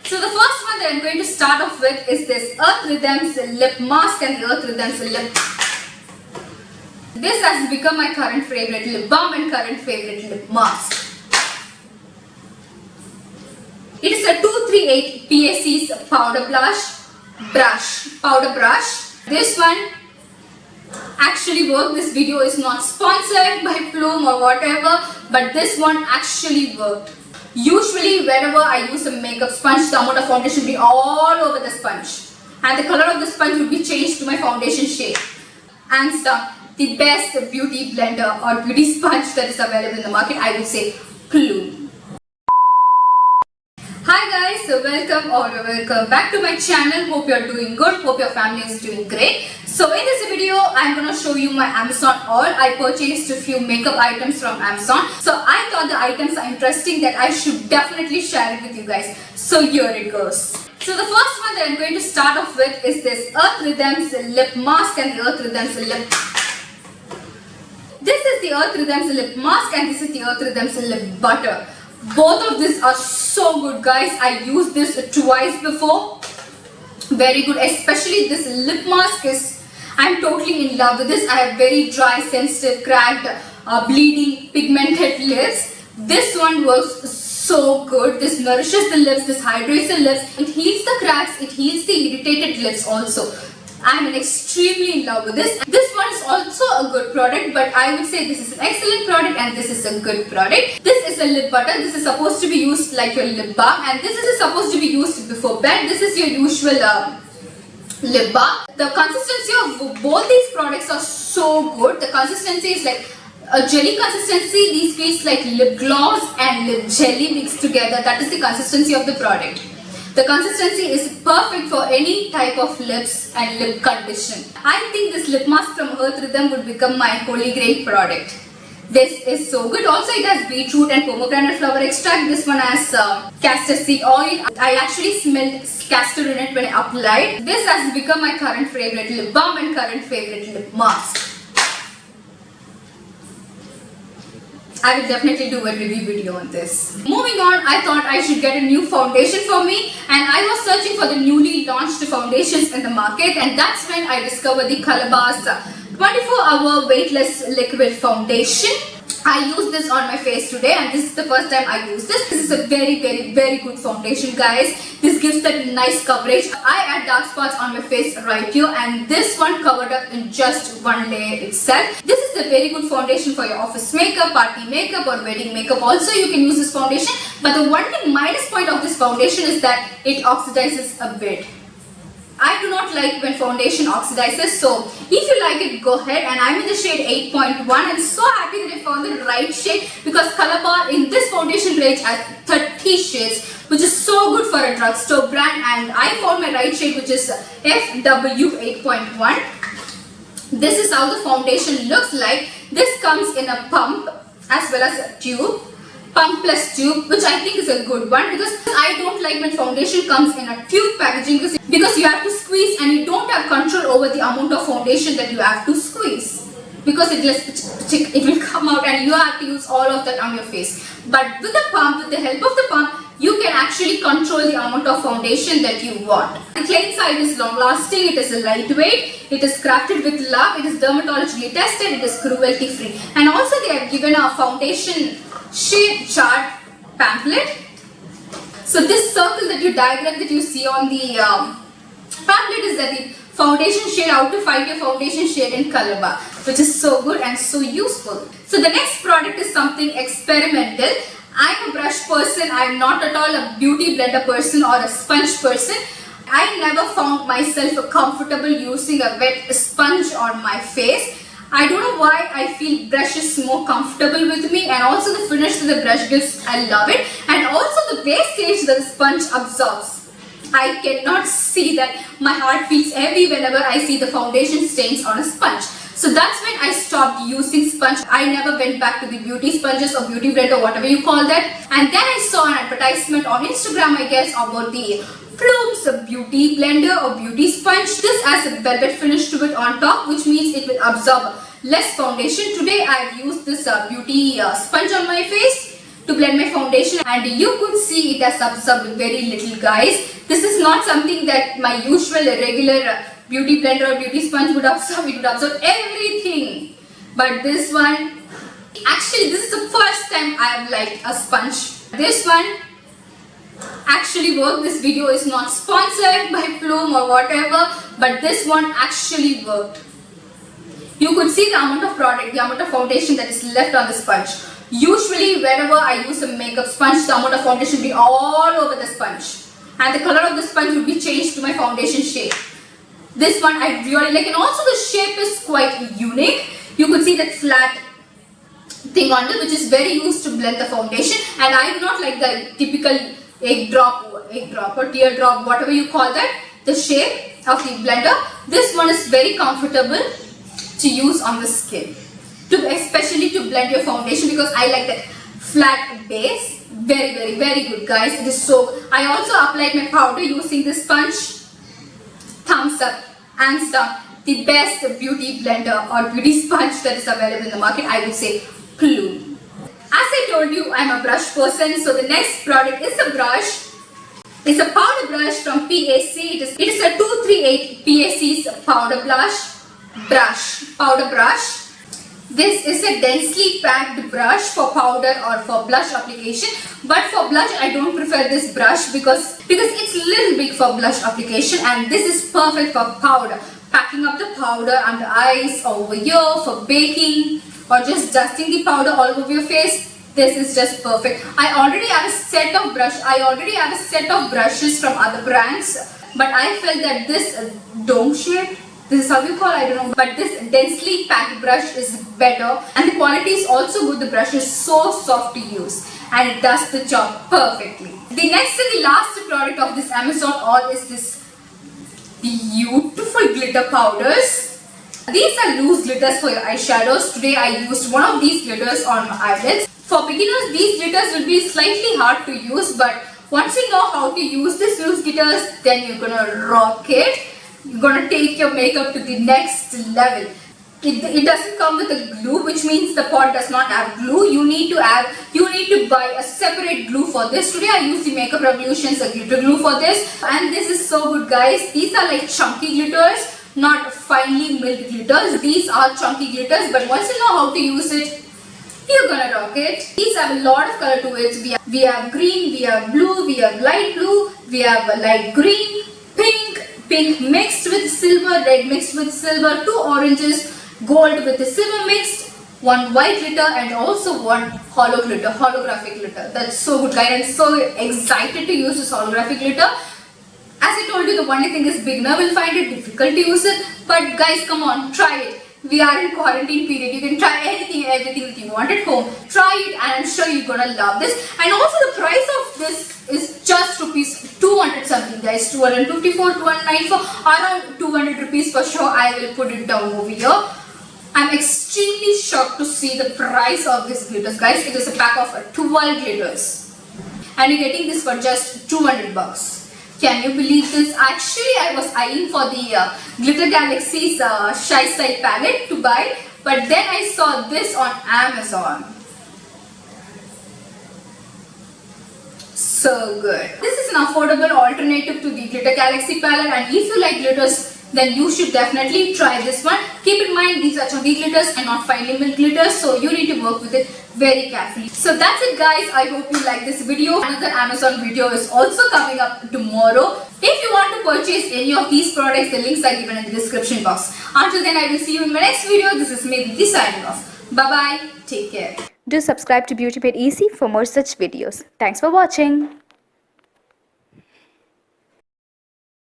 So the first one that I'm going to start off with is this Earth Rhythms Lip Mask and Earth Rhythms Lip. This has become my current favorite lip balm and current favorite lip mask. It is a 238 PAC's powder brush. This one actually worked. This video is not sponsored by Plume or whatever, but this one actually worked. Usually whenever I use a makeup sponge, the amount of foundation will be all over the sponge and the color of the sponge will be changed to my foundation shade. Hands down, the best beauty blender or beauty sponge that is available in the market, I would say Plume. Hi guys, so welcome back to my channel. Hope you are doing good, hope your family is doing great. So in this video, I'm gonna show you my Amazon haul. I purchased a few makeup items from Amazon. So I thought the items are interesting that I should definitely share it with you guys. So here it goes. So the first one that I'm going to start off with is this Earth Rhythms Lip Mask and Earth Rhythms Lip. This is the Earth Rhythms Lip Mask and this is the Earth Rhythms Lip Butter. Both of these are so good guys. I used this twice before. Very good, especially this lip mask I'm totally in love with this. I have very dry, sensitive, cracked, bleeding, pigmented lips. This one works so good. This nourishes the lips, this hydrates the lips. It heals the cracks, it heals the irritated lips also. I'm extremely in love with this. This one is also a good product, but I would say this is an excellent product and this is a good product. This is a lip butter. This is supposed to be used like your lip balm and this is supposed to be used before bed. This is your usual lip balm. The consistency of both these products are so good. The consistency is like a jelly consistency. These feels like lip gloss and lip jelly mixed together. That is the consistency of the product. The consistency is perfect for any type of lips and lip condition. I think this lip mask from Earth Rhythm would become my holy grail product. This is so good. Also it has beetroot and pomegranate flower extract. This one has castor seed oil. I actually smelled castor in it when I applied. This has become my current favorite lip balm and current favorite lip mask. I will definitely do a review video on this. Moving on, I thought I should get a new foundation for me and I was searching for the newly launched foundations in the market and that's when I discovered the Colorbar's 24-hour weightless liquid foundation. I used this on my face today and this is the first time I use this. This is a very good foundation guys. This gives that nice coverage. I had dark spots on my face right here and this one covered up in just one layer itself. This is a very good foundation for your office makeup, party makeup or wedding makeup. Also you can use this foundation, but the one thing minus point of this foundation is that it oxidizes a bit. I do not like when foundation oxidizes, so if you like it, go ahead. And I'm in the shade 8.1. I'm so happy that I found the right shade because Colorbar in this foundation range has 30 shades, which is so good for a drugstore brand. And I found my right shade, which is FW 8.1. This is how the foundation looks like. This comes in a pump as well as a tube. Pump plus tube, which I think is a good one because I don't like when foundation comes in a tube packaging because you have to squeeze and you don't have control over the amount of foundation that you have to squeeze because it will come out and you have to use all of that on your face. But with the pump, with the help of the pump, you can actually control the amount of foundation that you want. The clay side is long lasting, it is lightweight, it is crafted with love, it is dermatologically tested, it is cruelty free. And also they have given a foundation shade chart pamphlet. So this circle that diagram that you see on the pamphlet is that the foundation shade, how to find your foundation shade in Colorbar, which is so good and so useful. So the next product is something experimental. I'm a brush person, I'm not at all a beauty blender person or a sponge person. I never found myself comfortable using a wet sponge on my face. I don't know why I feel brush is more comfortable with me and also the finish that the brush gives, I love it. And also the wastage that the sponge absorbs. I cannot see that. My heart feels heavy whenever I see the foundation stains on a sponge. So that's when I stopped using sponge. I never went back to the beauty sponges or beauty blender or whatever you call that. And then I saw an advertisement on Instagram, I guess, about the Plume's beauty blender or beauty sponge. This has a velvet finish to it on top, which means it will absorb less foundation. Today I have used this beauty sponge on my face. to blend my foundation, and you could see it has absorbed very little, guys. This is not something that my usual regular beauty blender or beauty sponge would absorb. It would absorb everything. But this one, actually this is the first time I have liked a sponge. This one actually worked. This video is not sponsored by Plume or whatever, but this one actually worked. You could see the amount of product, the amount of foundation that is left on the sponge. Usually whenever I use a makeup sponge, the amount of foundation will be all over the sponge, and the color of the sponge will be changed to my foundation shade. This one I really like, and also the shape is quite unique. You could see that flat thing on it, which is very used to blend the foundation, and I do not like the typical egg drop or teardrop, whatever you call that, the shape of the blender. This one is very comfortable to use on the skin, especially to blend your foundation, because I like that flat base. Very good, guys. It is so. I also applied my powder using this sponge. Thumbs up, hands down, the best beauty blender or beauty sponge that is available in the market. I would say Plume. As I told you, I'm a brush person, so the next product is a brush. It's a powder brush from PAC. It is a 238 PAC's powder brush. This is a densely packed brush for powder or for blush application. But for blush, I don't prefer this brush because it's a little big for blush application, and this is perfect for powder. Packing up the powder under eyes, over here, for baking, or just dusting the powder all over your face. This is just perfect. I already have a set of brushes from other brands, but I felt that this dome shape, this is how you call it, I don't know, but this densely packed brush is better, and the quality is also good. The brush is so soft to use, and it does the job perfectly. The next and the last product of this Amazon haul is this beautiful glitter powders. These are loose glitters for your eyeshadows. Today I used one of these glitters on my eyelids. For beginners, these glitters will be slightly hard to use, but once you know how to use these loose glitters, then you're gonna rock it. You're gonna take your makeup to the next level. It doesn't come with a glue, which means the pot does not have glue. You need to buy a separate glue for this. Today I used the Makeup Revolution's glitter glue for this, and this is so good, guys. These are like chunky glitters, not finely milled glitters. These are chunky glitters, but once you know how to use it, you're gonna rock it. These have a lot of color to it. We have green, we have blue, we have light blue, we have a light green, pink mixed with silver, red mixed with silver, 2 oranges, gold with the silver mixed, 1 white glitter, and also 1 holographic glitter. That's so good, guys. I'm so excited to use this holographic glitter. As I told you, the only thing is beginner will find it difficult to use it, but guys, come on, try it. We are in quarantine period. You can try anything and everything that you want at home. Try it, and I'm sure you're gonna love this. And also the price of this is just rupees 200 something, guys. 254, 294, around 200 rupees for sure. I will put it down over here. I'm extremely shocked to see the price of this glitters, guys. It is a pack of 12 glitters, and you're getting this for just 200 bucks. Can you believe this? Actually, I was eyeing for the Glitter Galaxy's Shy Style palette to buy, but then I saw this on Amazon. So good. This is an affordable alternative to the Glitter Galaxy palette, and if you like glitters, then you should definitely try this one. Keep in mind, these are chunky glitters and not finely milled glitters, so you need to work with it very carefully. So that's it, guys. I hope you like this video. Another Amazon video is also coming up tomorrow. If you want to purchase any of these products, the links are given in the description box. Until then, I will see you in my next video. This is Medhi signing off. Bye bye. Take care. Do subscribe to BeautyPaid Easy for more such videos. Thanks for watching.